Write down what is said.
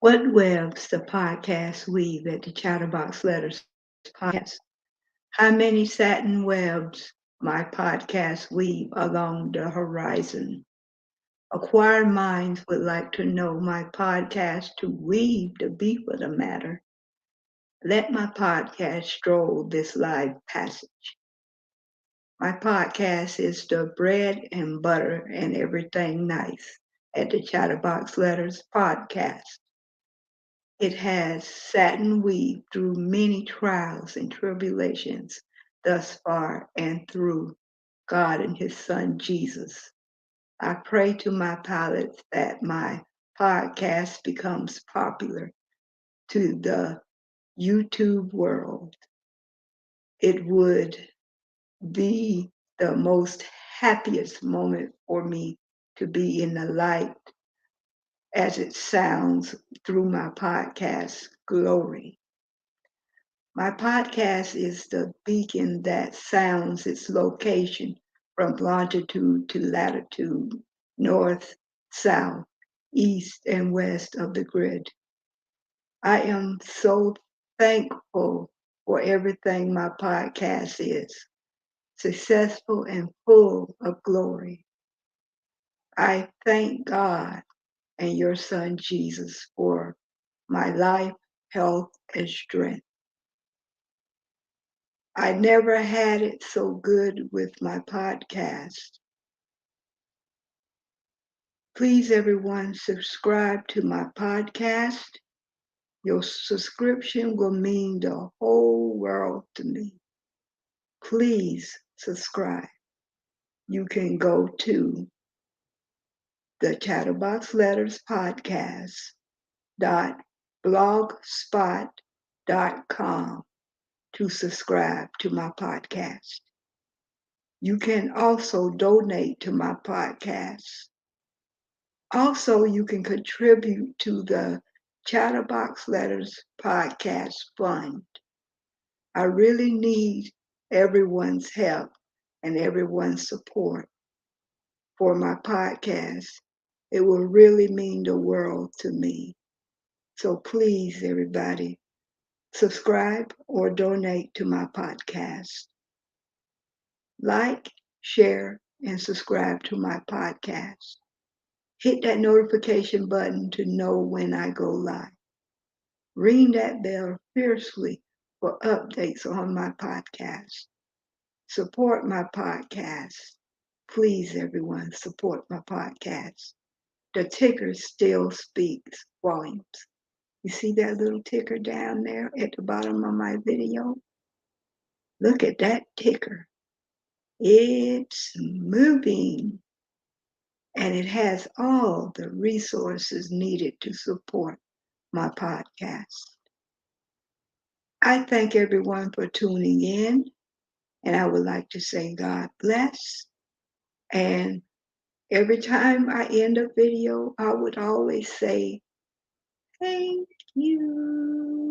What webs the podcast weave at the Chatterbox Letters podcast? How many satin webs my podcast weave along the horizon? Acquired minds would like to know my podcast to weave the beef of the matter. Let my podcast stroll this live passage. My podcast is the bread and butter and everything nice at the Chatterbox Letters podcast. It has satin weave through many trials and tribulations thus far and through God and his son Jesus. I pray to my pilots that my podcast becomes popular to the YouTube world. It would be the most happiest moment for me to be in the light as it sounds through my podcast, Glory. My podcast is the beacon that sounds its location from longitude to latitude, north, south, east, and west of the grid. I am so thankful for everything my podcast is, successful and full of glory. I thank God and your son Jesus for my life, health, and strength. I never had it so good with my podcast. Please, everyone, subscribe to my podcast. Your subscription will mean the whole world to me. Please subscribe. You can go to the Chatterbox Letters podcast.blogspot.com to subscribe to my podcast. You can also donate to my podcast. Also, you can contribute to the Chatterbox Letters Podcast Fund. I really need everyone's help and everyone's support for my podcast. It will really mean the world to me. So please, everybody, subscribe or donate to my podcast. Like, share, and subscribe to my podcast. Hit that notification button to know when I go live. Ring that bell fiercely for updates on my podcast. Support my podcast. Please, everyone, support my podcast. The ticker still speaks volumes. You see that little ticker down there at the bottom of my video? Look at that ticker. It's moving. And it has all the resources needed to support my podcast. I thank everyone for tuning in, and I would like to say God bless. And every time I end a video, I would always say, thank you.